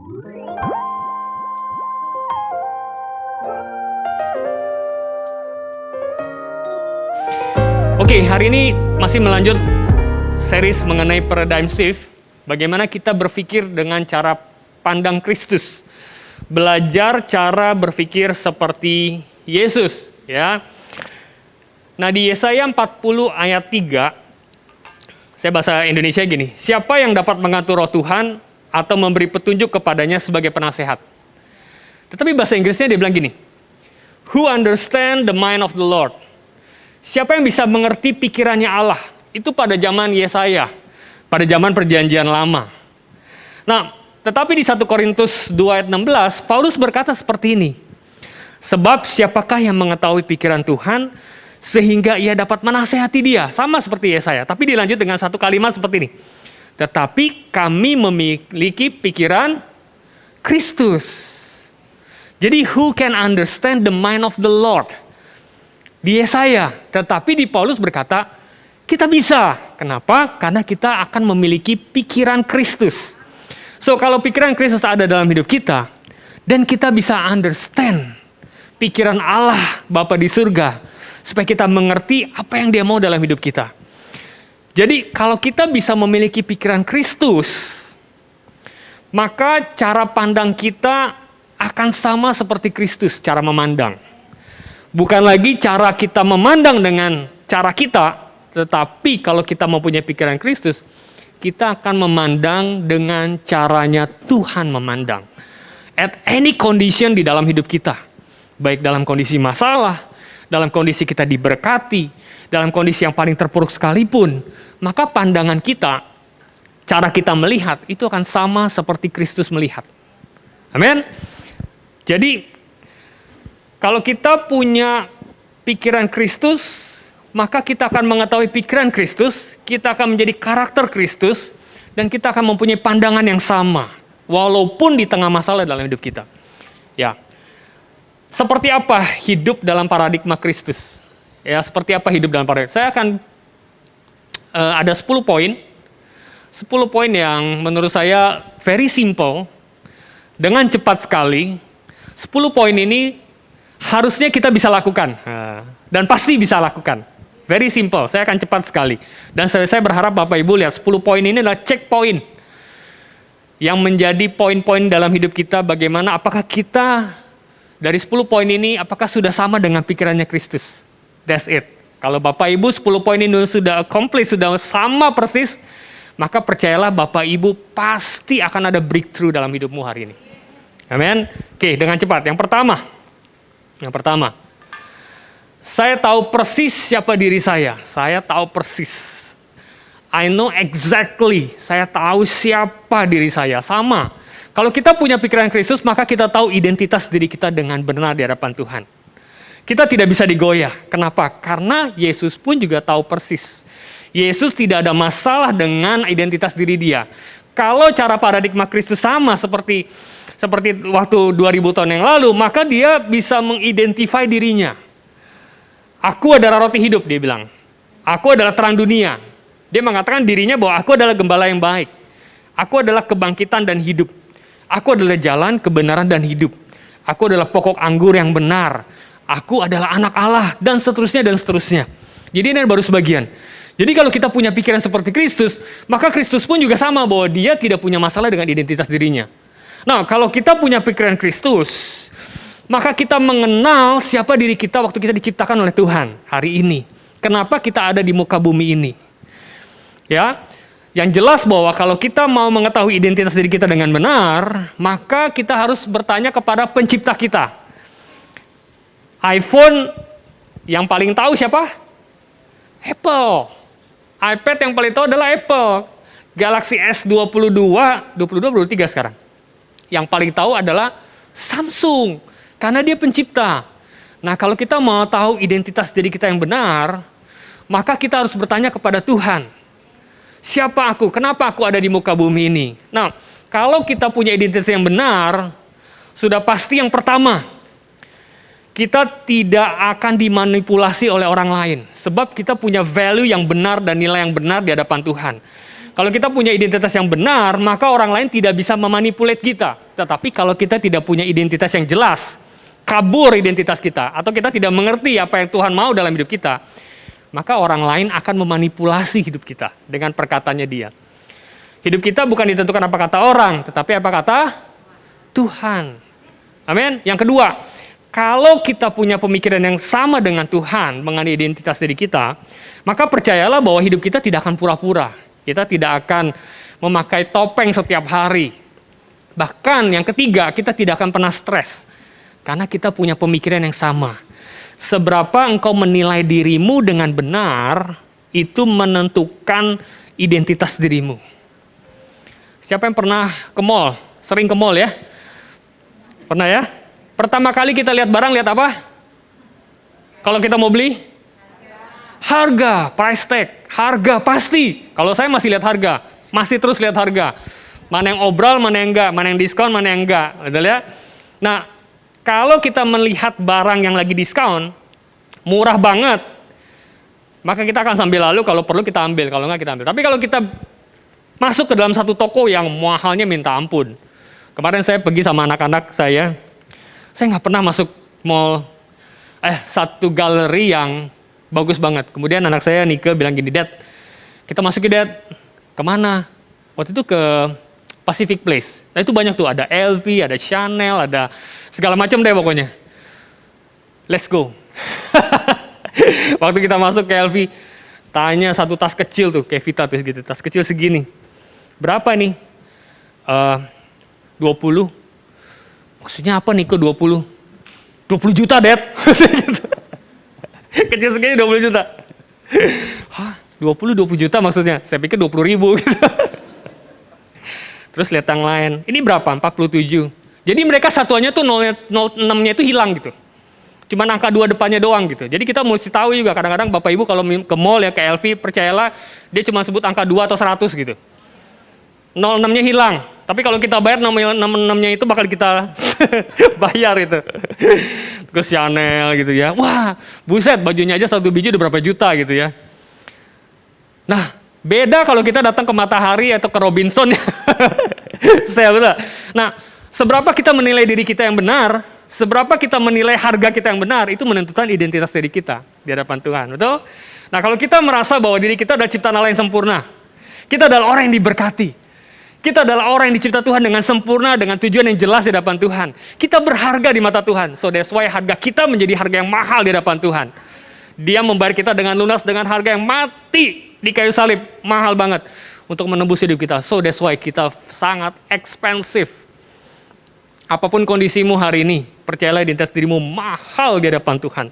Oke, hari ini masih melanjut series mengenai paradigm shift. Bagaimana kita berpikir dengan cara pandang Kristus. Belajar cara berpikir seperti Yesus, ya. Nah, di Yesaya 40 ayat 3, saya bahasa Indonesia gini, siapa yang dapat mengatur roh Tuhan atau memberi petunjuk kepadanya sebagai penasehat? Tetapi bahasa Inggrisnya dia bilang gini, who understand the mind of the Lord? Siapa yang bisa mengerti pikirannya Allah? Itu pada zaman Yesaya, pada zaman perjanjian lama. Nah, tetapi di 1 Korintus 2 ayat 16, Paulus berkata seperti ini. Sebab siapakah yang mengetahui pikiran Tuhan sehingga ia dapat menasehati dia? Sama seperti Yesaya, tapi dilanjut dengan satu kalimat seperti ini. Tetapi kami memiliki pikiran Kristus. Jadi who can understand the mind of the Lord? Di Yesaya, tetapi di Paulus berkata, kita bisa. Kenapa? Karena kita akan memiliki pikiran Kristus. So, kalau pikiran Kristus ada dalam hidup kita, dan kita bisa understand pikiran Allah Bapa di surga, supaya kita mengerti apa yang Dia mau dalam hidup kita. Jadi, kalau kita bisa memiliki pikiran Kristus, maka cara pandang kita akan sama seperti Kristus, cara memandang. Bukan lagi cara kita memandang dengan cara kita, tetapi kalau kita mempunyai pikiran Kristus, kita akan memandang dengan caranya Tuhan memandang. At any condition di dalam hidup kita. Baik dalam kondisi masalah, dalam kondisi kita diberkati, dalam kondisi yang paling terpuruk sekalipun, maka pandangan kita, cara kita melihat, itu akan sama seperti Kristus melihat. Amin. Jadi, kalau kita punya pikiran Kristus, maka kita akan mengetahui pikiran Kristus, kita akan menjadi karakter Kristus, dan kita akan mempunyai pandangan yang sama, walaupun di tengah masalah dalam hidup kita. Ya, seperti apa hidup dalam paradigma Kristus? Ya, seperti apa hidup dalam paradigma? Saya akan ada 10 poin, 10 poin yang menurut saya very simple, dengan cepat sekali. 10 poin ini harusnya kita bisa lakukan, dan pasti bisa lakukan. Very simple, saya akan cepat sekali. Dan saya berharap Bapak Ibu lihat 10 poin ini adalah checkpoint yang menjadi poin-poin dalam hidup kita. Bagaimana, apakah kita dari 10 poin ini, apakah sudah sama dengan pikirannya Kristus? That's it. Kalau Bapak Ibu 10 poin ini sudah accomplish, sudah sama persis, maka percayalah Bapak Ibu pasti akan ada breakthrough dalam hidupmu hari ini. Amin. Oke, dengan cepat. Yang pertama, saya tahu persis siapa diri saya. Saya tahu persis. I know exactly. Saya tahu siapa diri saya. Sama. Kalau kita punya pikiran Kristus, maka kita tahu identitas diri kita dengan benar di hadapan Tuhan. Kita tidak bisa digoyah. Kenapa? Karena Yesus pun juga tahu persis. Yesus tidak ada masalah dengan identitas diri Dia. Kalau cara paradigma Kristus sama seperti waktu 2000 tahun yang lalu, maka dia bisa mengidentify dirinya. Aku adalah roti hidup, dia bilang. Aku adalah terang dunia. Dia mengatakan dirinya bahwa aku adalah gembala yang baik. Aku adalah kebangkitan dan hidup. Aku adalah jalan, kebenaran, dan hidup. Aku adalah pokok anggur yang benar. Aku adalah anak Allah, dan seterusnya, dan seterusnya. Jadi ini baru sebagian. Jadi kalau kita punya pikiran seperti Kristus, maka Kristus pun juga sama bahwa dia tidak punya masalah dengan identitas dirinya. Nah, kalau kita punya pikiran Kristus, maka kita mengenal siapa diri kita waktu kita diciptakan oleh Tuhan hari ini. Kenapa kita ada di muka bumi ini? Ya, yang jelas bahwa kalau kita mau mengetahui identitas diri kita dengan benar, maka kita harus bertanya kepada pencipta kita. iPhone yang paling tahu siapa? Apple. iPad yang paling tahu adalah Apple. Galaxy S22, 23 sekarang. Yang paling tahu adalah Samsung, karena dia pencipta. Nah, kalau kita mau tahu identitas diri kita yang benar, maka kita harus bertanya kepada Tuhan. Siapa aku? Kenapa aku ada di muka bumi ini? Nah, kalau kita punya identitas yang benar, sudah pasti yang pertama, kita tidak akan dimanipulasi oleh orang lain. Sebab kita punya value yang benar dan nilai yang benar di hadapan Tuhan. Kalau kita punya identitas yang benar, maka orang lain tidak bisa memanipulate kita. Tetapi kalau kita tidak punya identitas yang jelas, kabur identitas kita, atau kita tidak mengerti apa yang Tuhan mau dalam hidup kita, maka orang lain akan memanipulasi hidup kita dengan perkataannya dia. Hidup kita bukan ditentukan apa kata orang, tetapi apa kata Tuhan. Amin. Yang kedua, kalau kita punya pemikiran yang sama dengan Tuhan mengenai identitas diri kita, maka percayalah bahwa hidup kita tidak akan pura-pura. Kita tidak akan memakai topeng setiap hari. Bahkan yang ketiga, kita tidak akan pernah stres. Karena kita punya pemikiran yang sama. Seberapa engkau menilai dirimu dengan benar, itu menentukan identitas dirimu. Siapa yang pernah ke mall? Sering ke mall ya? Pernah ya? Pertama kali kita lihat barang, lihat apa? Kalau kita mau beli? Harga, price tag. Harga pasti. Kalau saya masih lihat harga. Masih terus lihat harga. Mana yang obral, mana yang enggak. Mana yang diskon, mana yang enggak. Betul ya? Nah, kalau kita melihat barang yang lagi diskon, murah banget, maka kita akan sambil lalu, kalau perlu kita ambil, kalau enggak kita ambil. Tapi kalau kita masuk ke dalam satu toko yang mahalnya minta ampun. Kemarin saya pergi sama anak-anak saya nggak pernah masuk mall, satu galeri yang bagus banget. Kemudian anak saya, Nike, bilang gini, Dad, kita masuk ke Dad, kemana? Waktu itu ke Pacific Place. Nah itu banyak tuh, ada LV, ada Chanel, ada segala macam deh pokoknya. Let's go. Waktu kita masuk ke LV, tanya satu tas kecil tuh, kayak Vita tuh gitu, tas kecil segini. Berapa nih? 20. Maksudnya apa nih kok 20? 20 juta, Dad. Kecil segini 20 juta. Hah? 20 juta maksudnya? Saya pikir 20 ribu. Terus lihat yang lain, ini berapa? 47. Jadi mereka satuannya tuh 06-nya itu hilang gitu. Cuma angka 2 depannya doang gitu. Jadi kita mesti tahu juga, kadang-kadang Bapak Ibu kalau ke mall ya, ke LV, percayalah dia cuma sebut angka 2 atau 100 gitu. 06-nya hilang. Tapi kalau kita bayar 06-nya itu bakal kita bayar itu. Terus Chanel gitu ya. Wah, buset, bajunya aja 1 biji udah berapa juta gitu ya. Nah, beda kalau kita datang ke Matahari atau ke Robinson. Saya betul. Nah, seberapa kita menilai diri kita yang benar, seberapa kita menilai harga kita yang benar, itu menentukan identitas diri kita di hadapan Tuhan. Betul? Nah, kalau kita merasa bahwa diri kita adalah ciptaan Allah yang sempurna, kita adalah orang yang diberkati, kita adalah orang yang dicipta Tuhan dengan sempurna, dengan tujuan yang jelas di hadapan Tuhan. Kita berharga di mata Tuhan. So that's why harga kita menjadi harga yang mahal di hadapan Tuhan. Dia membayar kita dengan lunas, dengan harga yang mati di kayu salib, mahal banget untuk menembus hidup kita. So that's why kita sangat expensive. Apapun kondisimu hari ini, percayalah identitas dirimu mahal di hadapan Tuhan.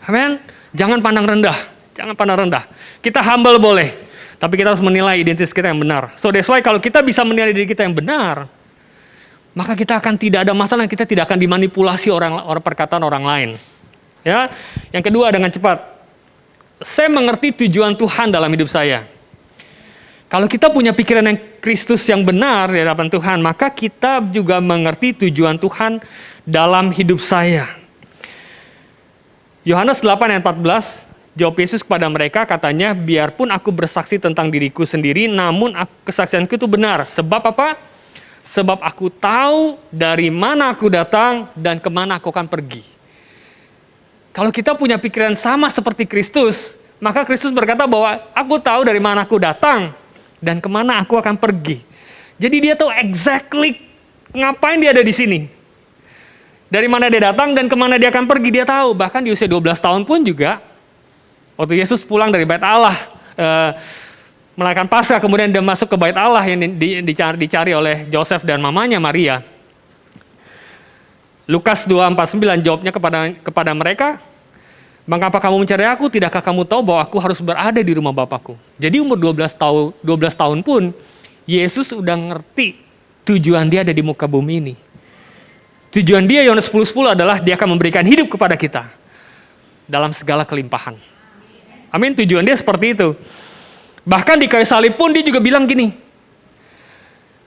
Amin. Jangan pandang rendah, jangan pandang rendah. Kita humble boleh, tapi kita harus menilai identitas kita yang benar. So that's why kalau kita bisa menilai diri kita yang benar, maka kita akan tidak ada masalah, kita tidak akan dimanipulasi orang perkataan orang lain. Ya, yang kedua, dengan cepat, saya mengerti tujuan Tuhan dalam hidup saya. Kalau kita punya pikiran yang Kristus yang benar di hadapan Tuhan, maka kita juga mengerti tujuan Tuhan dalam hidup saya. Yohanes 8 ayat 14, jawab Yesus kepada mereka, katanya, biarpun aku bersaksi tentang diriku sendiri, namun kesaksianku itu benar. Sebab apa? Sebab aku tahu dari mana aku datang dan kemana aku akan pergi. Kalau kita punya pikiran sama seperti Kristus, maka Kristus berkata bahwa aku tahu dari mana aku datang dan kemana aku akan pergi. Jadi dia tahu exactly ngapain dia ada di sini. Dari mana dia datang dan kemana dia akan pergi, dia tahu. Bahkan di usia 12 tahun pun juga, waktu Yesus pulang dari bait Allah, melakukan Paskah, kemudian dia masuk ke bait Allah yang dicari oleh Joseph dan mamanya Maria. Lukas 2:49 jawabnya kepada mereka, mengapa kamu mencari aku? Tidakkah kamu tahu bahwa aku harus berada di rumah Bapakku? Jadi umur 12 tahun pun, Yesus udah ngerti tujuan dia ada di muka bumi ini. Tujuan dia, Yohanes 10:10 adalah dia akan memberikan hidup kepada kita dalam segala kelimpahan. Amin, tujuan dia seperti itu. Bahkan di kayu salib pun dia juga bilang gini,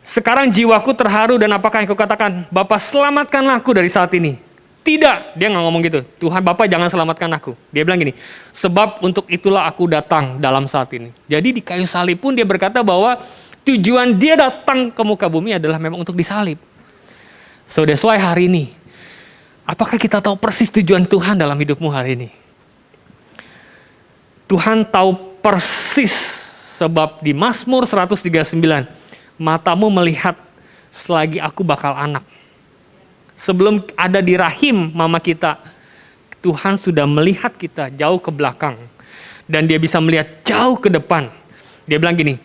sekarang jiwaku terharu dan apakah yang kukatakan, Bapa selamatkanlah aku dari saat ini. Tidak, dia nggak ngomong gitu. Tuhan Bapa jangan selamatkan aku. Dia bilang gini, sebab untuk itulah aku datang dalam saat ini. Jadi di kayu salib pun dia berkata bahwa tujuan dia datang ke muka bumi adalah memang untuk disalib. So that's why hari ini, apakah kita tahu persis tujuan Tuhan dalam hidupmu hari ini? Tuhan tahu persis, sebab di Mazmur 139, matamu melihat selagi aku bakal anak. Sebelum ada di rahim mama kita, Tuhan sudah melihat kita jauh ke belakang. Dan dia bisa melihat jauh ke depan. Dia bilang gini,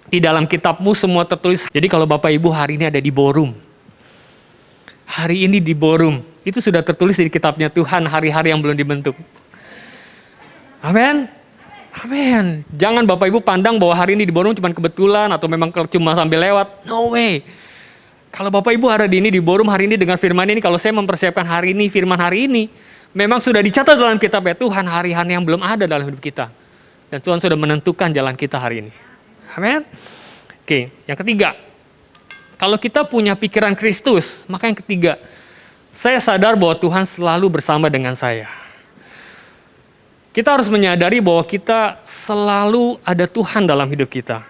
di dalam kitabmu semua tertulis. Jadi kalau Bapak Ibu hari ini ada di Borum, hari ini di Borum, itu sudah tertulis di kitabnya Tuhan hari-hari yang belum dibentuk. Amin. Amin. Jangan Bapak Ibu pandang bahwa hari ini di Borum cuma kebetulan atau memang cuma sambil lewat. No way. Kalau Bapak Ibu ada di Borum hari ini dengan firman ini, kalau saya mempersiapkan hari ini, firman hari ini, memang sudah dicatat dalam kitabnya Tuhan hari-hari yang belum ada dalam hidup kita. Dan Tuhan sudah menentukan jalan kita hari ini. Amin. Oke, yang ketiga. Kalau kita punya pikiran Kristus, maka yang ketiga, saya sadar bahwa Tuhan selalu bersama dengan saya. Kita harus menyadari bahwa kita selalu ada Tuhan dalam hidup kita.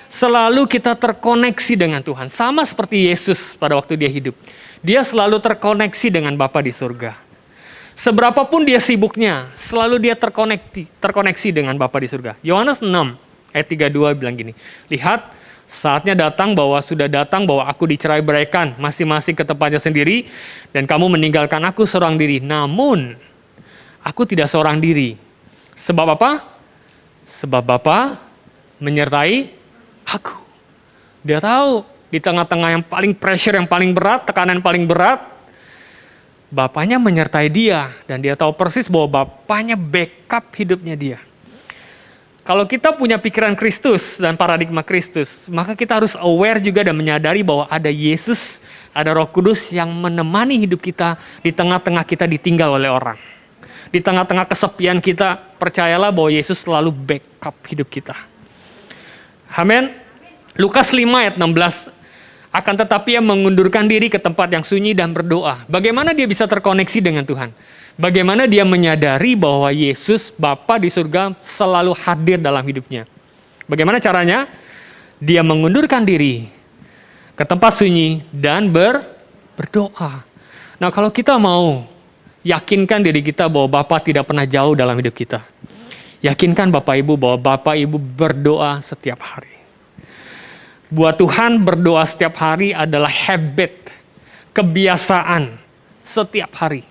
Selalu kita terkoneksi dengan Tuhan. Sama seperti Yesus pada waktu dia hidup. Dia selalu terkoneksi dengan Bapa di surga. Seberapapun dia sibuknya, selalu dia terkoneksi dengan Bapa di surga. Yohanes 6 ayat 32 bilang gini, lihat saatnya datang bahwa sudah datang bahwa aku dicerai-beraikan masing-masing ke tempatnya sendiri dan kamu meninggalkan aku seorang diri. Namun aku tidak seorang diri. Sebab apa? Sebab Bapa menyertai aku. Dia tahu di tengah-tengah yang paling pressure, yang paling berat, tekanan paling berat, Bapaknya menyertai dia. Dan dia tahu persis bahwa Bapaknya backup hidupnya dia. Kalau kita punya pikiran Kristus dan paradigma Kristus, maka kita harus aware juga dan menyadari bahwa ada Yesus, ada Roh Kudus yang menemani hidup kita di tengah-tengah kita ditinggal oleh orang. Di tengah-tengah kesepian kita, percayalah bahwa Yesus selalu backup hidup kita. Amin. Lukas 5 ayat 16. Akan tetapi ia mengundurkan diri ke tempat yang sunyi dan berdoa. Bagaimana dia bisa terkoneksi dengan Tuhan? Bagaimana dia menyadari bahwa Yesus, Bapa di surga, selalu hadir dalam hidupnya? Bagaimana caranya? Dia mengundurkan diri ke tempat sunyi dan berdoa. Nah, kalau kita mau yakinkan diri kita bahwa Bapa tidak pernah jauh dalam hidup kita. Yakinkan Bapak Ibu bahwa Bapak Ibu berdoa setiap hari. Buat Tuhan berdoa setiap hari adalah habit, kebiasaan setiap hari.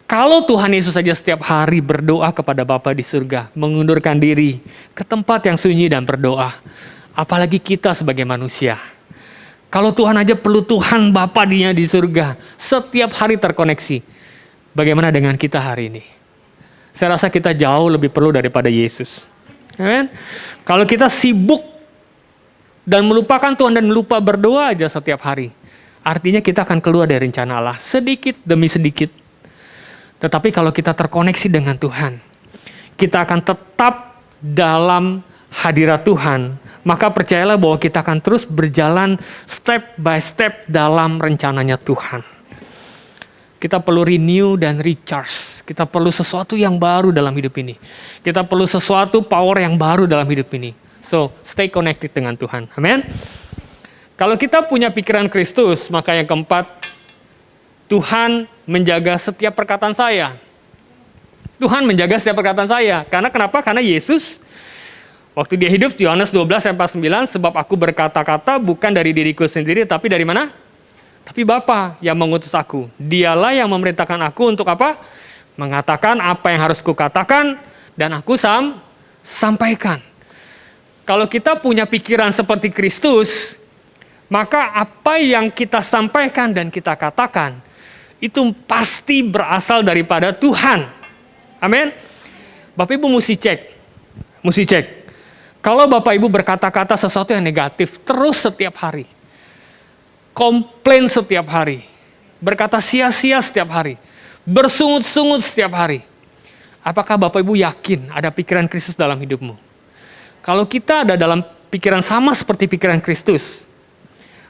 Kalau Tuhan Yesus saja setiap hari berdoa kepada Bapa di surga, mengundurkan diri ke tempat yang sunyi dan berdoa, apalagi kita sebagai manusia. Kalau Tuhan aja perlu Tuhan Bapa di surga, setiap hari terkoneksi. Bagaimana dengan kita hari ini? Saya rasa kita jauh lebih perlu daripada Yesus. Amen. Kalau kita sibuk dan melupakan Tuhan dan lupa berdoa aja setiap hari, artinya kita akan keluar dari rencana Allah sedikit demi sedikit. Tetapi kalau kita terkoneksi dengan Tuhan, kita akan tetap dalam hadirat Tuhan, maka percayalah bahwa kita akan terus berjalan step by step dalam rencananya Tuhan. Kita perlu renew dan recharge. Kita perlu sesuatu yang baru dalam hidup ini. Kita perlu sesuatu power yang baru dalam hidup ini. So, stay connected dengan Tuhan. Amin. Kalau kita punya pikiran Kristus, maka yang keempat, Tuhan menjaga setiap perkataan saya. Tuhan menjaga setiap perkataan saya. Karena kenapa? Karena Yesus, waktu dia hidup, Yohanes 12 ayat 49, sebab aku berkata-kata bukan dari diriku sendiri, tapi dari mana? Tapi Bapa yang mengutus aku. Dialah yang memerintahkan aku untuk apa? Mengatakan apa yang harus kukatakan, dan aku sampaikan. Kalau kita punya pikiran seperti Kristus, maka apa yang kita sampaikan dan kita katakan, itu pasti berasal daripada Tuhan. Amin. Bapak Ibu mesti cek. Kalau Bapak Ibu berkata-kata sesuatu yang negatif terus setiap hari, komplain setiap hari, berkata sia-sia setiap hari, bersungut-sungut setiap hari, apakah Bapak Ibu yakin ada pikiran Kristus dalam hidupmu? Kalau kita ada dalam pikiran sama seperti pikiran Kristus,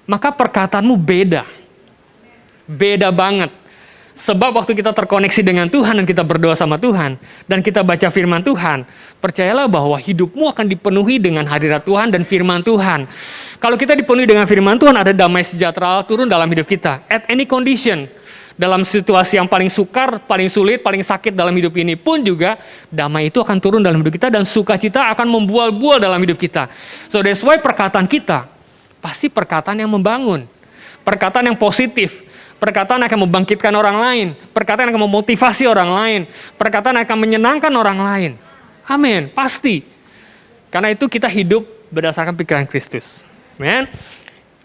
maka perkataanmu beda. Beda banget. Sebab waktu kita terkoneksi dengan Tuhan dan kita berdoa sama Tuhan, dan kita baca firman Tuhan, percayalah bahwa hidupmu akan dipenuhi dengan hadirat Tuhan dan firman Tuhan. Kalau kita dipenuhi dengan firman Tuhan, ada damai sejahtera turun dalam hidup kita. At any condition, dalam situasi yang paling sukar, paling sulit, paling sakit dalam hidup ini pun juga, damai itu akan turun dalam hidup kita dan sukacita akan membual-bual dalam hidup kita. So that's why perkataan kita, pasti perkataan yang membangun, perkataan yang positif, perkataan yang akan membangkitkan orang lain, perkataan yang akan memotivasi orang lain, perkataan yang akan menyenangkan orang lain. Amin, pasti. Karena itu kita hidup berdasarkan pikiran Kristus. Amin.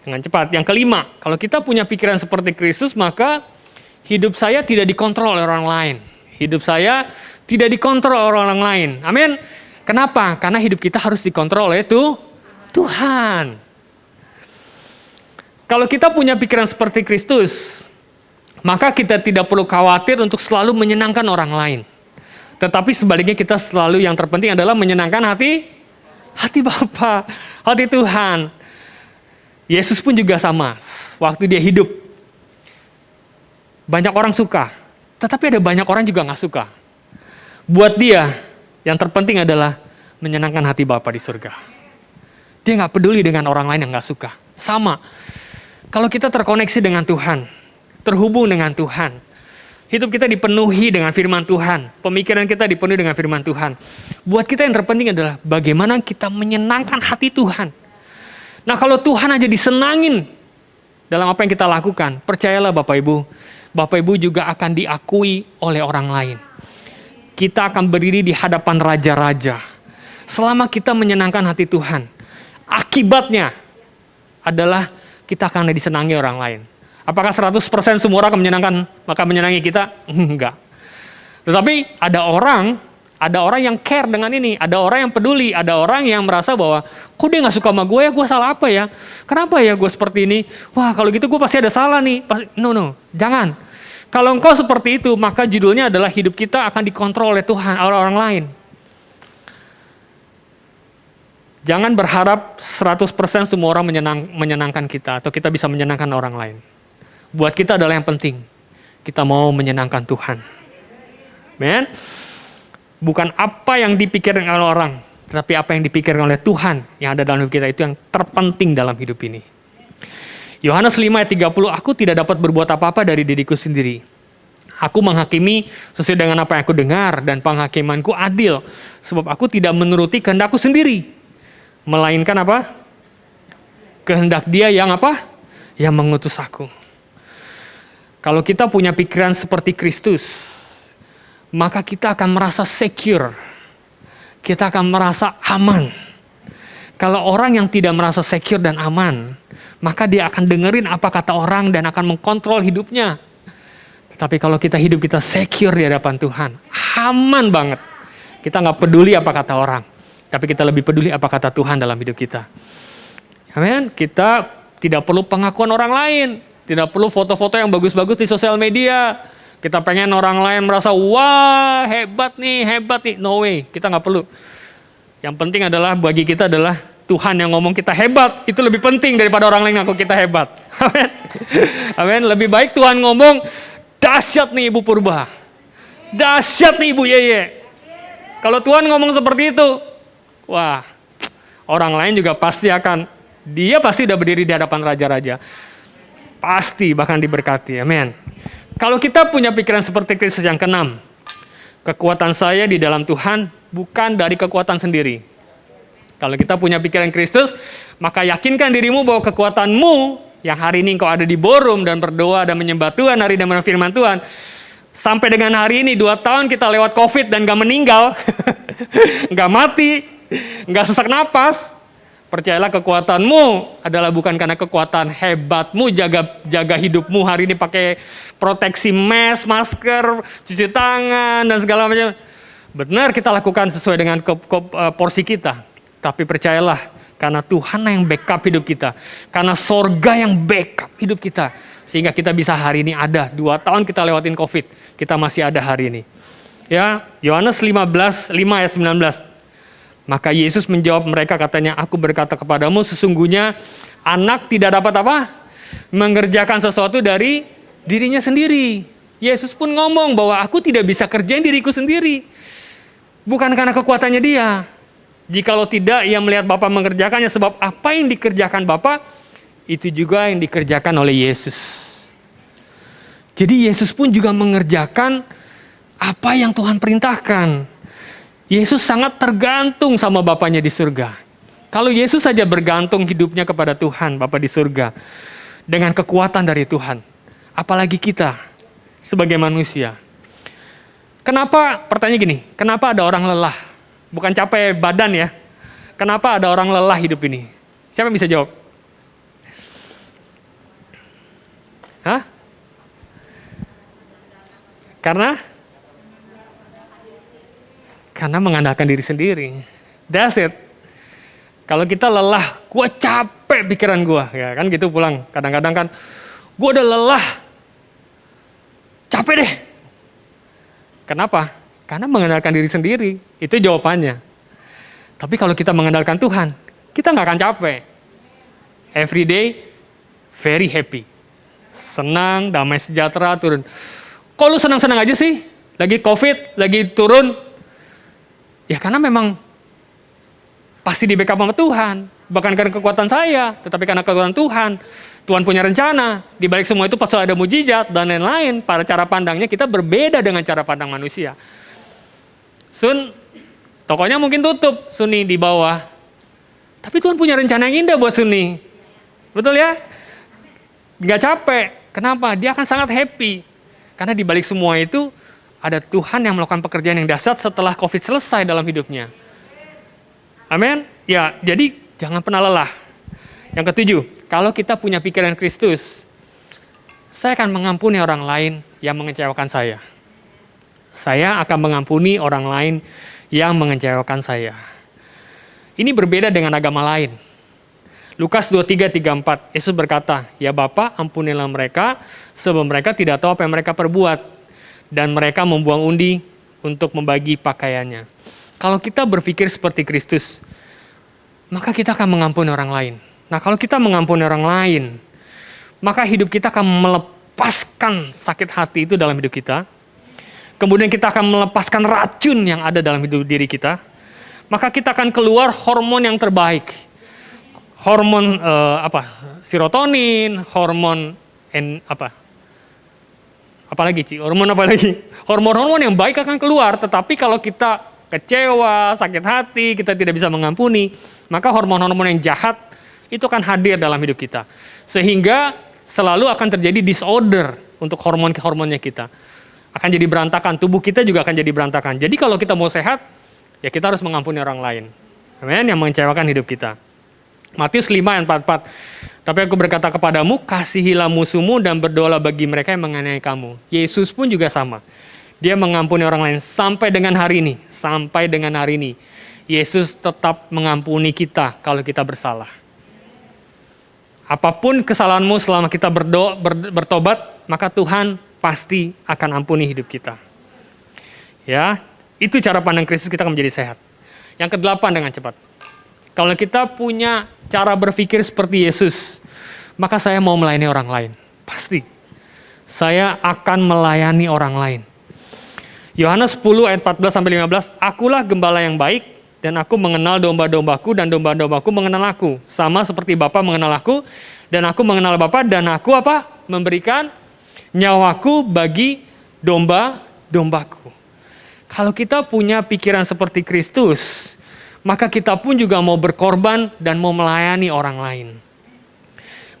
Dengan cepat. Yang kelima, kalau kita punya pikiran seperti Kristus, maka hidup saya tidak dikontrol oleh orang lain. Hidup saya tidak dikontrol oleh orang lain. Amin. Kenapa? Karena hidup kita harus dikontrol oleh Tuhan. Kalau kita punya pikiran seperti Kristus, maka kita tidak perlu khawatir untuk selalu menyenangkan orang lain. Tetapi sebaliknya kita selalu yang terpenting adalah menyenangkan hati Bapa, hati Tuhan. Yesus pun juga sama, waktu dia hidup. Banyak orang suka, tetapi ada banyak orang juga nggak suka. Buat dia, yang terpenting adalah menyenangkan hati Bapa di surga. Dia nggak peduli dengan orang lain yang nggak suka. Sama. Kalau kita terkoneksi dengan Tuhan, terhubung dengan Tuhan, hidup kita dipenuhi dengan firman Tuhan, pemikiran kita dipenuhi dengan firman Tuhan. Buat kita yang terpenting adalah bagaimana kita menyenangkan hati Tuhan. Nah, kalau Tuhan aja disenangin dalam apa yang kita lakukan, percayalah Bapak Ibu juga akan diakui oleh orang lain. Kita akan berdiri di hadapan raja-raja. Selama kita menyenangkan hati Tuhan, akibatnya adalah kita akan disenangi orang lain. Apakah 100% semua orang akan menyenangi kita? Enggak. Tetapi ada orang yang care dengan ini, ada orang yang peduli, ada orang yang merasa bahwa, kok dia nggak suka sama gue ya, gue salah apa ya? Kenapa ya gue seperti ini? Wah, kalau gitu gue pasti ada salah nih. No, jangan. Kalau engkau seperti itu, maka judulnya adalah hidup kita akan dikontrol oleh Tuhan, oleh orang lain. Jangan berharap 100% semua orang menyenangkan kita, atau kita bisa menyenangkan orang lain. Buat kita adalah yang penting, kita mau menyenangkan Tuhan. Amen. Bukan apa yang dipikirkan oleh orang, tetapi apa yang dipikirkan oleh Tuhan yang ada dalam hidup kita, itu yang terpenting dalam hidup ini. Yohanes 5 ayat 30, aku tidak dapat berbuat apa-apa dari diriku sendiri. Aku menghakimi sesuai dengan apa yang aku dengar, dan penghakimanku adil, sebab aku tidak menuruti kehendakku sendiri. Melainkan apa? Kehendak Dia yang apa? Yang mengutus aku. Kalau kita punya pikiran seperti Kristus, maka kita akan merasa secure. Kita akan merasa aman. Kalau orang yang tidak merasa secure dan aman, maka dia akan dengerin apa kata orang dan akan mengkontrol hidupnya. Tapi kalau kita hidup kita secure di hadapan Tuhan, aman banget. Kita nggak peduli apa kata orang, tapi kita lebih peduli apa kata Tuhan dalam hidup kita. Amin. Kita tidak perlu pengakuan orang lain, tidak perlu foto-foto yang bagus-bagus di sosial media. Kita pengen orang lain merasa, wah hebat nih. No way, kita nggak perlu. Yang penting adalah bagi kita adalah Tuhan yang ngomong kita hebat, itu lebih penting daripada orang lain ngaku kita hebat. Amin. Amin. Lebih baik Tuhan ngomong, dahsyat nih Ibu Purba, dahsyat nih Ibu Yeye. Kalau Tuhan ngomong seperti itu, wah, orang lain juga pasti dia pasti udah berdiri di hadapan raja-raja. Pasti bahkan diberkati, amin. Kalau kita punya pikiran seperti Kristus yang keenam, kekuatan saya di dalam Tuhan bukan dari kekuatan sendiri. Kalau kita punya pikiran Kristus, maka yakinkan dirimu bahwa kekuatanmu yang hari ini engkau ada di ballroom dan berdoa dan menyembah Tuhan, hari dan firman Tuhan, sampai dengan hari ini 2 tahun kita lewat COVID dan gak meninggal, gak mati, gak sesak napas. Percayalah kekuatanmu adalah bukan karena kekuatan hebatmu jaga hidupmu hari ini pakai proteksi masker, cuci tangan dan segala macam. Benar kita lakukan sesuai dengan porsi kita. Tapi percayalah karena Tuhan yang backup hidup kita. Karena sorga yang backup hidup kita. Sehingga kita bisa hari ini ada. 2 tahun kita lewatin COVID. Kita masih ada hari ini. Ya, Yohanes 5 ayat 19. Maka Yesus menjawab mereka katanya, aku berkata kepadamu sesungguhnya anak tidak dapat apa? Mengerjakan sesuatu dari dirinya sendiri. Yesus pun ngomong bahwa aku tidak bisa kerjain diriku sendiri. Bukan karena kekuatannya dia. Jikalau tidak, ia melihat Bapa mengerjakannya, sebab apa yang dikerjakan Bapa, itu juga yang dikerjakan oleh Yesus. Jadi Yesus pun juga mengerjakan apa yang Tuhan perintahkan. Yesus sangat tergantung sama Bapanya di surga. Kalau Yesus saja bergantung hidupnya kepada Tuhan, Bapa di surga, dengan kekuatan dari Tuhan, apalagi kita sebagai manusia. Kenapa, pertanyaan gini, kenapa ada orang lelah? Bukan capek badan ya. Kenapa ada orang lelah hidup ini? Siapa yang bisa jawab? Hah? Karena mengandalkan diri sendiri. That's it. Kalau kita lelah, gue capek pikiran gue. Ya kan gitu pulang. Kadang-kadang kan, gue udah lelah. Capek deh. Kenapa? Karena mengandalkan diri sendiri. Itu jawabannya. Tapi kalau kita mengandalkan Tuhan, kita nggak akan capek. Every day, very happy. Senang, damai sejahtera, turun. Kok lu senang-senang aja sih? Lagi COVID, lagi turun. Ya karena memang pasti di backup sama Tuhan. Bukan karena kekuatan saya, tetapi karena kekuatan Tuhan. Tuhan punya rencana. Di balik semua itu pasti ada mujizat dan lain-lain. Pada cara pandangnya kita berbeda dengan cara pandang manusia. Sun, tokonya mungkin tutup, Suni di bawah. Tapi Tuhan punya rencana yang indah buat Suni. Betul ya? Gak capek. Kenapa? Dia akan sangat happy. Karena di balik semua itu, ada Tuhan yang melakukan pekerjaan yang dahsyat setelah COVID selesai dalam hidupnya. Amin? Ya, jadi jangan pernah lelah. Yang ketujuh, kalau kita punya pikiran Kristus, saya akan mengampuni orang lain yang mengecewakan saya. Saya akan mengampuni orang lain yang mengecewakan saya. Ini berbeda dengan agama lain. Lukas 23:34, Yesus berkata, "Ya Bapa, ampunilah mereka, sebab mereka tidak tahu apa yang mereka perbuat." Dan mereka membuang undi untuk membagi pakaiannya. Kalau kita berpikir seperti Kristus, maka kita akan mengampuni orang lain. Nah, kalau kita mengampuni orang lain, maka hidup kita akan melepaskan sakit hati itu dalam hidup kita. Kemudian kita akan melepaskan racun yang ada dalam hidup diri kita. Maka kita akan keluar hormon yang terbaik. Hormon serotonin, hormon hormon-hormon yang baik akan keluar. Tetapi kalau kita kecewa, sakit hati, kita tidak bisa mengampuni, maka hormon-hormon yang jahat itu akan hadir dalam hidup kita. Sehingga selalu akan terjadi disorder untuk hormon-hormonnya kita. Akan jadi berantakan, tubuh kita juga akan jadi berantakan. Jadi kalau kita mau sehat, ya kita harus mengampuni orang lain. Amin, yang mengecewakan hidup kita. Matius 5:44. Tapi aku berkata kepadamu, kasihilah musuhmu dan berdoalah bagi mereka yang menganiaya kamu. Yesus pun juga sama. Dia mengampuni orang lain sampai dengan hari ini. Sampai dengan hari ini. Yesus tetap mengampuni kita kalau kita bersalah. Apapun kesalahanmu selama kita bertobat, maka Tuhan pasti akan ampuni hidup kita. Ya, itu cara pandang Kristus, kita akan menjadi sehat. Yang ke-8 dengan cepat. Kalau kita punya cara berpikir seperti Yesus, maka saya mau melayani orang lain. Pasti. Saya akan melayani orang lain. Yohanes 10 ayat 14-15, akulah gembala yang baik, dan aku mengenal domba-dombaku, dan domba-dombaku mengenal aku. Sama seperti Bapa mengenal aku, dan aku mengenal Bapa, dan aku memberikan nyawaku bagi domba-dombaku. Kalau kita punya pikiran seperti Kristus, maka kita pun juga mau berkorban dan mau melayani orang lain.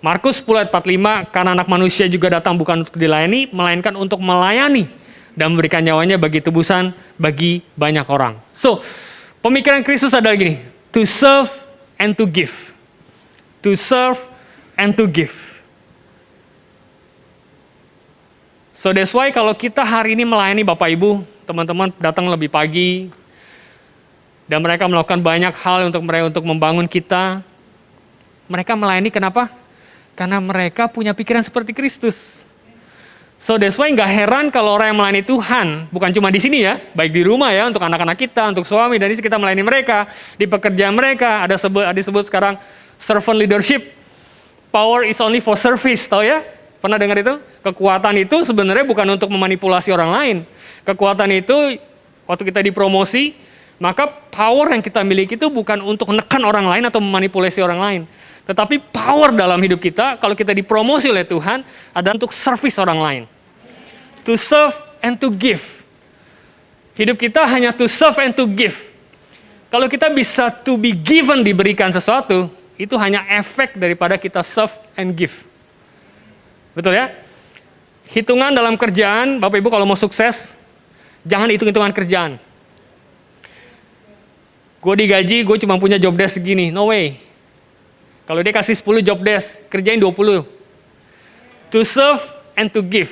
Markus 10 ayat 45, karena anak manusia juga datang bukan untuk dilayani, melainkan untuk melayani dan memberikan nyawanya bagi tebusan bagi banyak orang. So, pemikiran Kristus adalah gini, to serve and to give. To serve and to give. So that's why kalau kita hari ini melayani Bapak Ibu, teman-teman datang lebih pagi, dan mereka melakukan banyak hal untuk membangun kita. Mereka melayani kenapa? Karena mereka punya pikiran seperti Kristus. So that's why nggak heran kalau orang yang melayani Tuhan, bukan cuma di sini ya, baik di rumah ya, untuk anak-anak kita, untuk suami, dan kita melayani mereka, di pekerjaan mereka, disebut sekarang servant leadership. Power is only for service, tau ya? Pernah dengar itu? Kekuatan itu sebenarnya bukan untuk memanipulasi orang lain. Kekuatan itu waktu kita dipromosi, maka power yang kita miliki itu bukan untuk menekan orang lain atau memanipulasi orang lain. Tetapi power dalam hidup kita, kalau kita dipromosi oleh Tuhan, adalah untuk service orang lain. To serve and to give. Hidup kita hanya to serve and to give. Kalau kita bisa to be given, diberikan sesuatu, itu hanya efek daripada kita serve and give. Betul ya? Hitungan dalam kerjaan, Bapak Ibu kalau mau sukses, jangan hitung-hitungan kerjaan. Gue digaji, gue cuma punya job desk segini. No way. Kalau dia kasih 10 job desk, kerjain 20. To serve and to give.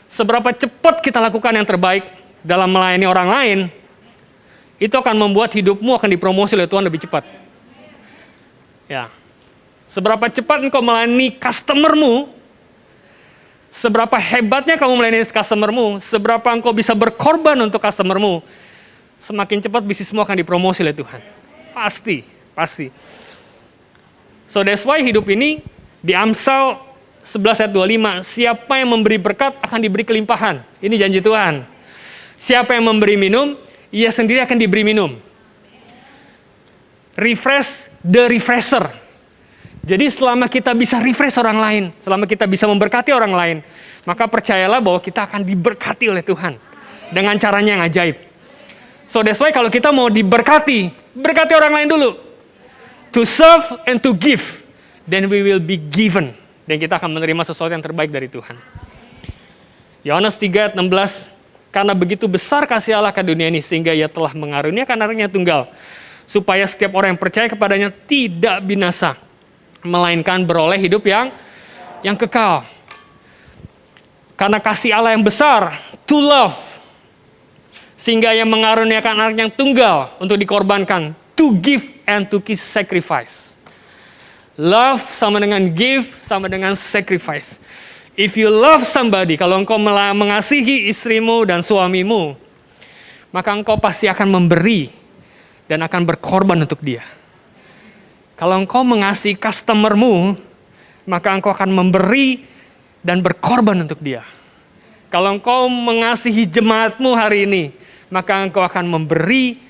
Seberapa cepat kita lakukan yang terbaik dalam melayani orang lain, itu akan membuat hidupmu akan dipromosi oleh Tuhan lebih cepat. Ya. Seberapa cepat engkau melayani customermu, seberapa hebatnya kamu melayani customermu, seberapa engkau bisa berkorban untuk customermu, semakin cepat bisnismu akan dipromosi oleh Tuhan. Pasti, pasti. So that's why hidup ini di Amsal 11 ayat 25, siapa yang memberi berkat akan diberi kelimpahan. Ini janji Tuhan. Siapa yang memberi minum, ia sendiri akan diberi minum. Refresh the refresher. Jadi selama kita bisa refresh orang lain, selama kita bisa memberkati orang lain, maka percayalah bahwa kita akan diberkati oleh Tuhan dengan caranya yang ajaib. So that's why kalau kita mau diberkati, berkati orang lain dulu. To serve and to give, then we will be given. Dan kita akan menerima sesuatu yang terbaik dari Tuhan. Yohanes 3 ayat 16, karena begitu besar kasih Allah ke dunia ini, sehingga ia telah mengaruniakan anaknya tunggal, supaya setiap orang yang percaya kepadanya tidak binasa, melainkan beroleh hidup yang kekal. Karena kasih Allah yang besar, to love, sehingga ia mengaruniakan anak yang tunggal untuk dikorbankan, to give and to sacrifice. Love sama dengan give, sama dengan sacrifice. If you love somebody, kalau engkau mengasihi istrimu dan suamimu, maka engkau pasti akan memberi dan akan berkorban untuk dia. Kalau engkau mengasihi customermu, maka engkau akan memberi dan berkorban untuk dia. Kalau engkau mengasihi jemaatmu hari ini, maka engkau akan memberi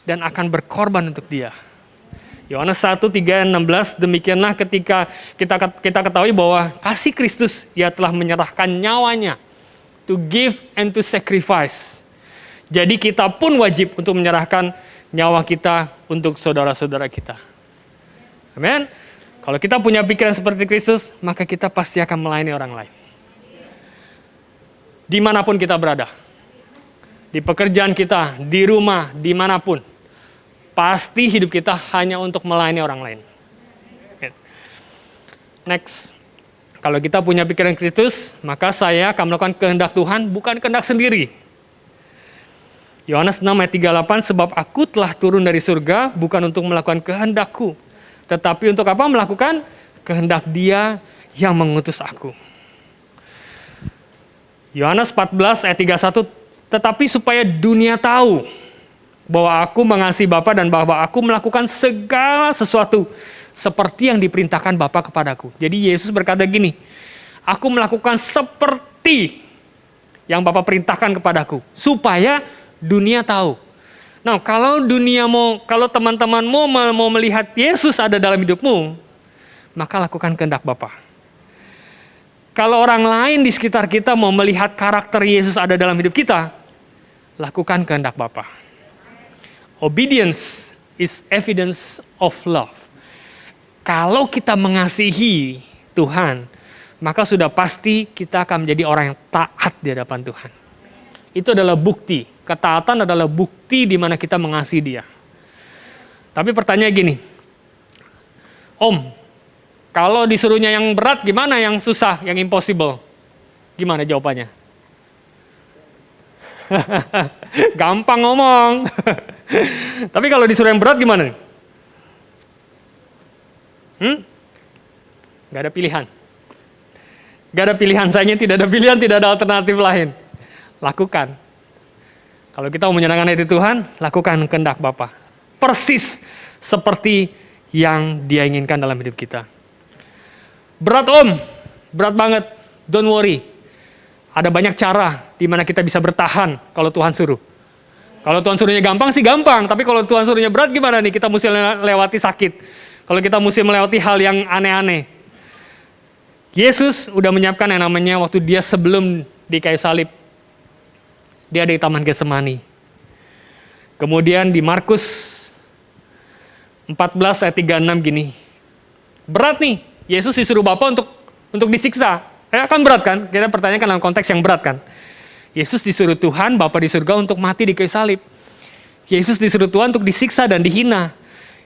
dan akan berkorban untuk dia. Yohanes 1, 3, 16, demikianlah ketika kita ketahui bahwa kasih Kristus, ia telah menyerahkan nyawanya to give and to sacrifice. Jadi kita pun wajib untuk menyerahkan nyawa kita untuk saudara-saudara kita. Amin. Kalau kita punya pikiran seperti Kristus, maka kita pasti akan melayani orang lain. Dimanapun kita berada. Di pekerjaan kita, di rumah, dimanapun. Pasti hidup kita hanya untuk melayani orang lain. Next. Kalau kita punya pikiran Kristus, maka saya akan melakukan kehendak Tuhan, bukan kehendak sendiri. Yohanes 6 ayat 38, sebab aku telah turun dari surga, bukan untuk melakukan kehendakku, tetapi untuk apa? Melakukan kehendak Dia yang mengutus aku. Yohanes 14 ayat 31, tetapi supaya dunia tahu bahwa aku mengasihi Bapa dan bahwa aku melakukan segala sesuatu seperti yang diperintahkan Bapa kepadaku. Jadi Yesus berkata gini, aku melakukan seperti yang Bapa perintahkan kepadaku, supaya dunia tahu. Nah, kalau kalau teman-temanmu mau melihat Yesus ada dalam hidupmu, maka lakukan kehendak Bapa. Kalau orang lain di sekitar kita mau melihat karakter Yesus ada dalam hidup kita, lakukan kehendak Bapa. Obedience is evidence of love. Kalau kita mengasihi Tuhan, maka sudah pasti kita akan menjadi orang yang taat di hadapan Tuhan. Itu adalah bukti. Ketaatan adalah bukti di mana kita mengasihi Dia. Tapi pertanyaan gini, Om, kalau disuruhnya yang berat gimana, yang susah, yang impossible? Gimana jawabannya? Gampang ngomong. Tapi kalau disuruh yang berat gimana nih? Gak ada pilihan. Gak ada pilihan, sayangnya tidak ada pilihan, tidak ada alternatif lain. Lakukan. Kalau kita mau menyenangkan hati Tuhan, lakukan kehendak Bapa. Persis seperti yang Dia inginkan dalam hidup kita. Berat Om, berat banget. Don't worry. Ada banyak cara di mana kita bisa bertahan kalau Tuhan suruh. Kalau Tuhan suruhnya gampang sih gampang, tapi kalau Tuhan suruhnya berat gimana nih? Kita mesti lewati sakit. Kalau kita mesti melewati hal yang aneh-aneh. Yesus udah menyiapkan yang namanya waktu dia sebelum di kayu salib. Dia ada di Taman Getsemani. Kemudian di Markus 14 ayat 36 gini. Berat nih, Yesus disuruh Bapa untuk disiksa. Kan berat kan? Kita pertanyakan dalam konteks yang berat kan? Yesus disuruh Tuhan, Bapa di surga untuk mati di kayu salib. Yesus disuruh Tuhan untuk disiksa dan dihina.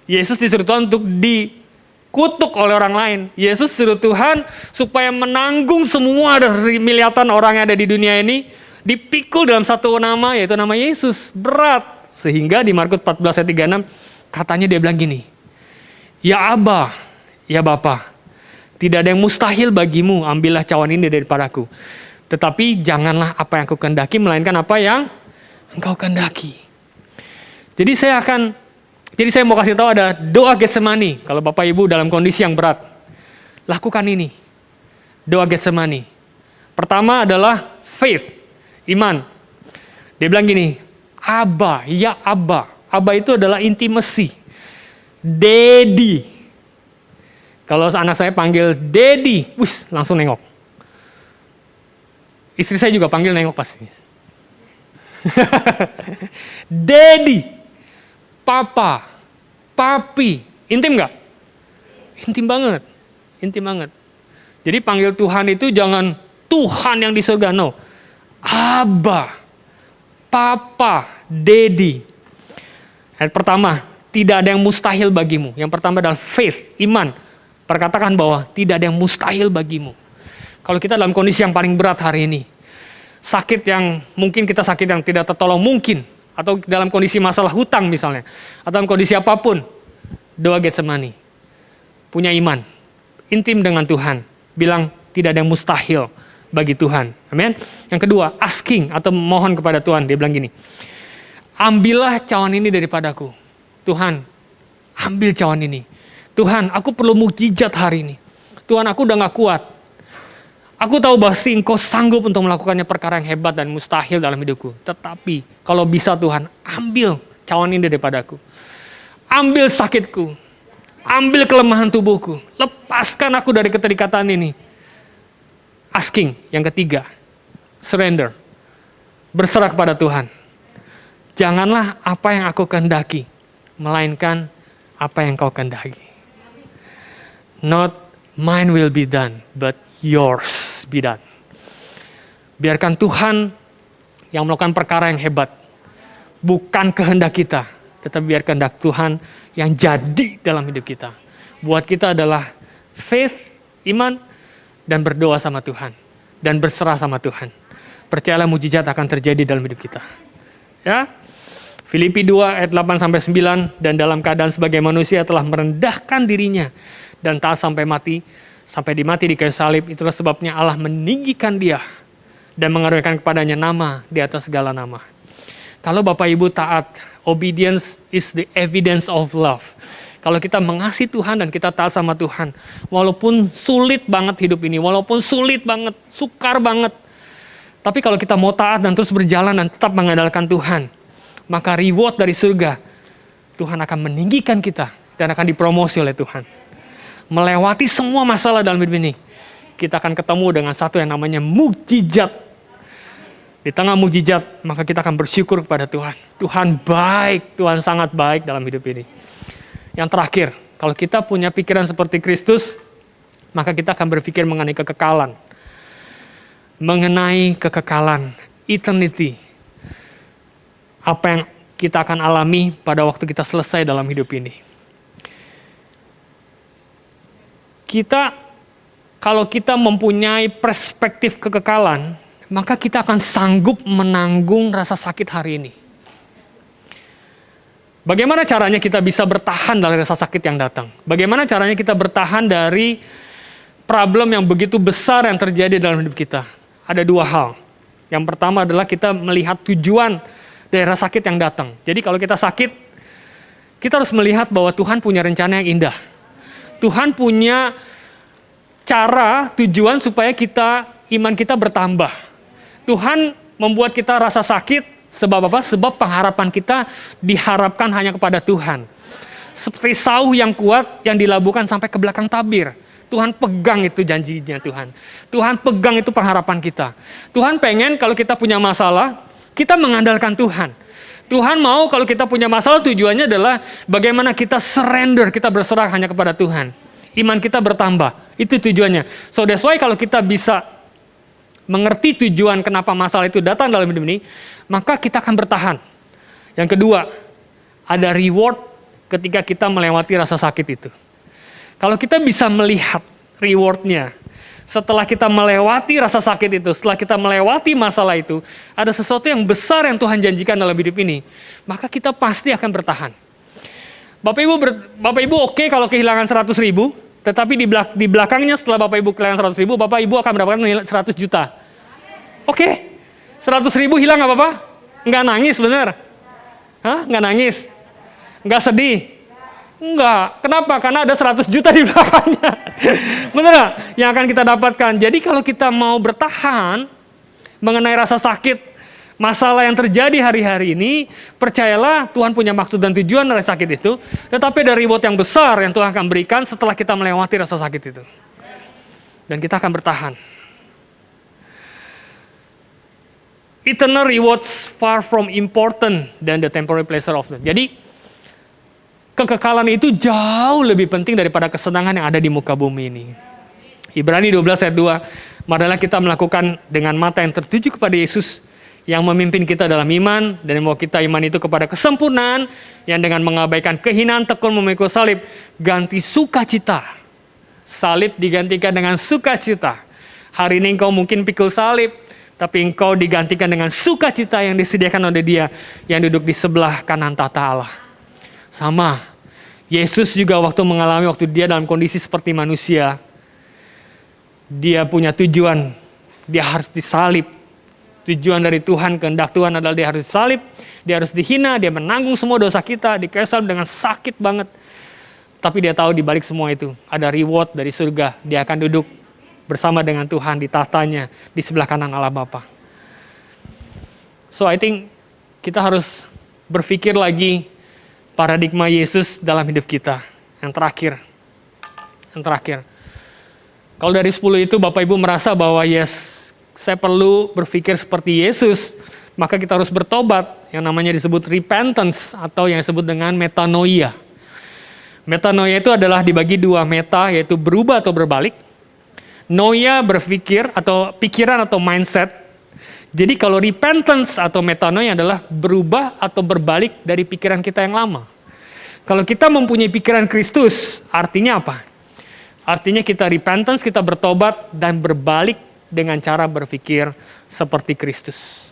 Yesus disuruh Tuhan untuk dikutuk oleh orang lain. Yesus disuruh Tuhan supaya menanggung semua dari miliatan orang yang ada di dunia ini, dipikul dalam satu nama, yaitu nama Yesus. Berat. Sehingga di Markus 14 ayat 36, katanya dia bilang gini, Ya Aba, ya Bapa, tidak ada yang mustahil bagimu, ambillah cawan ini daripadaku. Tetapi janganlah apa yang aku kehendaki, melainkan apa yang engkau kehendaki. Jadi saya mau kasih tahu ada doa Getsemani. Kalau Bapak Ibu dalam kondisi yang berat, lakukan ini. Doa Getsemani. Pertama adalah faith, iman. Dia bilang gini, Aba, ya Aba. Aba itu adalah intimacy. Daddy. Kalau anak saya panggil Daddy, langsung nengok. Istri saya juga panggil nengok pasti. Daddy, Papa, Papi, intim nggak? Intim banget, intim banget. Jadi panggil Tuhan itu jangan Tuhan yang di surga, no. Abba, Papa, Daddy. Ayat pertama, tidak ada yang mustahil bagimu. Yang pertama adalah faith, iman. Perkatakan bahwa tidak ada yang mustahil bagimu. Kalau kita dalam kondisi yang paling berat hari ini, sakit yang mungkin kita sakit yang tidak tertolong mungkin, atau dalam kondisi masalah hutang misalnya, atau dalam kondisi apapun, doa Getsemani. Punya iman, intim dengan Tuhan, bilang tidak ada yang mustahil bagi Tuhan. Amin. Yang kedua, asking atau mohon kepada Tuhan. Dia bilang gini, ambillah cawan ini daripadaku. Tuhan, ambil cawan ini. Tuhan, aku perlu mukjizat hari ini. Tuhan, aku udah gak kuat. Aku tahu pasti Engkau sanggup untuk melakukannya perkara yang hebat dan mustahil dalam hidupku. Tetapi kalau bisa Tuhan, ambil cawan ini daripadaku. Ambil sakitku. Ambil kelemahan tubuhku. Lepaskan aku dari keterikatan ini. Asking, yang ketiga, surrender. Berserah kepada Tuhan. Janganlah apa yang aku kehendaki, melainkan apa yang Kau kehendaki. Not mine will be done, but yours be done. Biarkan Tuhan yang melakukan perkara yang hebat. Bukan kehendak kita, tetapi biar kehendak Tuhan yang jadi dalam hidup kita. Buat kita adalah faith, iman, dan berdoa sama Tuhan. Dan berserah sama Tuhan. Percayalah mujizat akan terjadi dalam hidup kita. Ya, Filipi 2 ayat 8-9, dan dalam keadaan sebagai manusia telah merendahkan dirinya dan taat sampai mati, sampai dimati di kayu salib. Itulah sebabnya Allah meninggikan dia dan mengaruniakan kepadanya nama di atas segala nama. Kalau Bapak Ibu taat, obedience is the evidence of love. Kalau kita mengasihi Tuhan dan kita taat sama Tuhan, walaupun sulit banget hidup ini, walaupun sulit banget, sukar banget, tapi kalau kita mau taat dan terus berjalan dan tetap mengandalkan Tuhan, maka reward dari surga, Tuhan akan meninggikan kita dan akan dipromosi oleh Tuhan. Melewati semua masalah dalam hidup ini, kita akan ketemu dengan satu yang namanya mukjizat. Di tengah mukjizat, maka kita akan bersyukur kepada Tuhan. Tuhan baik, Tuhan sangat baik dalam hidup ini. Yang terakhir, kalau kita punya pikiran seperti Kristus, maka kita akan berpikir mengenai kekekalan. Mengenai kekekalan, eternity. Apa yang kita akan alami pada waktu kita selesai dalam hidup ini. Kalau kita mempunyai perspektif kekekalan, maka kita akan sanggup menanggung rasa sakit hari ini. Bagaimana caranya kita bisa bertahan dari rasa sakit yang datang? Bagaimana caranya kita bertahan dari problem yang begitu besar yang terjadi dalam hidup kita? Ada dua hal. Yang pertama adalah kita melihat tujuan dari rasa sakit yang datang. Jadi kalau kita sakit, kita harus melihat bahwa Tuhan punya rencana yang indah. Tuhan punya cara, tujuan supaya kita iman kita bertambah. Tuhan membuat kita rasa sakit, sebab apa? Sebab pengharapan kita diharapkan hanya kepada Tuhan. Seperti sauh yang kuat yang dilabuhkan sampai ke belakang tabir. Tuhan pegang itu janjinya Tuhan. Tuhan pegang itu pengharapan kita. Tuhan pengen kalau kita punya masalah, kita mengandalkan Tuhan. Tuhan mau kalau kita punya masalah, tujuannya adalah bagaimana kita surrender, kita berserah hanya kepada Tuhan. Iman kita bertambah, itu tujuannya. So that's why kalau kita bisa mengerti tujuan kenapa masalah itu datang dalam hidup ini, maka kita akan bertahan. Yang kedua, ada reward ketika kita melewati rasa sakit itu. Kalau kita bisa melihat rewardnya, setelah kita melewati rasa sakit itu, setelah kita melewati masalah itu, ada sesuatu yang besar yang Tuhan janjikan dalam hidup ini, maka kita pasti akan bertahan. Bapak Ibu oke kalau kehilangan 100.000, tetapi di belakangnya setelah Bapak Ibu kehilangan 100.000, Bapak Ibu akan mendapatkan 100 juta. Oke, 100.000 hilang nggak apa-apa? Nggak nangis bener? Hah? Nggak nangis? Nggak sedih? Enggak. Kenapa? Karena ada 100 juta di belakangnya. Bener nggak? Yang akan kita dapatkan. Jadi kalau kita mau bertahan mengenai rasa sakit, masalah yang terjadi hari-hari ini, percayalah Tuhan punya maksud dan tujuan dari sakit itu, tetapi ada reward yang besar yang Tuhan akan berikan setelah kita melewati rasa sakit itu. Dan kita akan bertahan. Eternal rewards far from important than the temporary pleasure of them. Jadi, kekekalan itu jauh lebih penting daripada kesenangan yang ada di muka bumi ini. Ibrani 12 ayat 2, marilah kita melakukan dengan mata yang tertuju kepada Yesus, yang memimpin kita dalam iman, dan membawa kita iman itu kepada kesempurnaan, yang dengan mengabaikan kehinaan tekun memikul salib, ganti sukacita. Salib digantikan dengan sukacita. Hari ini engkau mungkin pikul salib, tapi engkau digantikan dengan sukacita yang disediakan oleh Dia, yang duduk di sebelah kanan tahta Allah. Sama, Yesus juga waktu Dia dalam kondisi seperti manusia, Dia punya tujuan, Dia harus disalib. Tujuan dari Tuhan, kehendak Tuhan adalah Dia harus disalib, Dia harus dihina, Dia menanggung semua dosa kita, dikayu salib dengan sakit banget. Tapi Dia tahu di balik semua itu ada reward dari surga. Dia akan duduk bersama dengan Tuhan di tahtanya, di sebelah kanan Allah Bapa. So I think kita harus berpikir lagi paradigma Yesus dalam hidup kita. Yang terakhir. Kalau dari 10 itu Bapak Ibu merasa bahwa yes, saya perlu berpikir seperti Yesus, maka kita harus bertobat, yang namanya disebut repentance, atau yang disebut dengan metanoia. Metanoia itu adalah dibagi dua, meta yaitu berubah atau berbalik, noia berpikir atau pikiran atau mindset. Jadi kalau repentance atau metanoia adalah berubah atau berbalik dari pikiran kita yang lama. Kalau kita mempunyai pikiran Kristus, artinya apa? Artinya kita repentance, kita bertobat dan berbalik dengan cara berpikir seperti Kristus.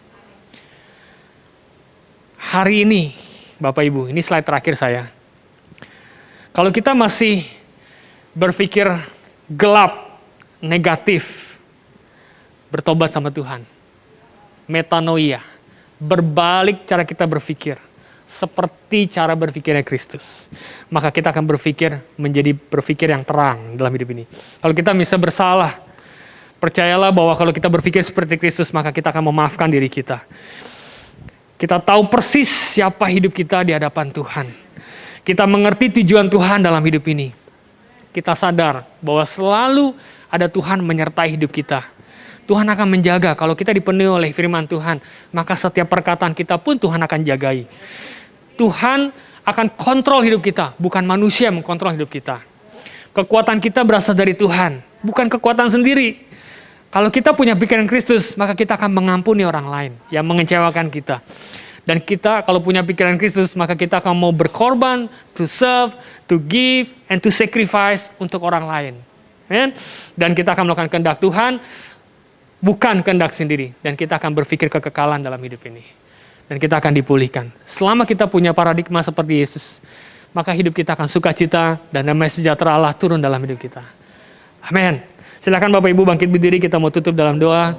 Hari ini, Bapak Ibu, ini slide terakhir saya. Kalau kita masih berpikir gelap, negatif, bertobat sama Tuhan. Metanoia, berbalik cara kita berpikir seperti cara berpikirnya Kristus. Maka kita akan menjadi berpikir yang terang dalam hidup ini. Kalau kita bisa bersalah, percayalah bahwa kalau kita berpikir seperti Kristus, maka kita akan memaafkan diri kita. Kita tahu persis siapa hidup kita di hadapan Tuhan. Kita mengerti tujuan Tuhan dalam hidup ini. Kita sadar bahwa selalu ada Tuhan menyertai hidup kita. Tuhan akan menjaga. Kalau kita dipenuhi oleh firman Tuhan, maka setiap perkataan kita pun Tuhan akan jagai. Tuhan akan kontrol hidup kita, bukan manusia yang mengkontrol hidup kita. Kekuatan kita berasal dari Tuhan, bukan kekuatan sendiri. Kalau kita punya pikiran Kristus, maka kita akan mengampuni orang lain yang mengecewakan kita. Dan kita kalau punya pikiran Kristus, maka kita akan mau berkorban, to serve, to give, and to sacrifice untuk orang lain. Dan kita akan melakukan kehendak Tuhan, bukan kehendak sendiri. Dan kita akan berpikir kekekalan dalam hidup ini. Dan kita akan dipulihkan. Selama kita punya paradigma seperti Yesus, maka hidup kita akan sukacita dan damai sejahtera Allah turun dalam hidup kita. Amin. Silakan Bapak Ibu bangkit berdiri, kita mau tutup dalam doa.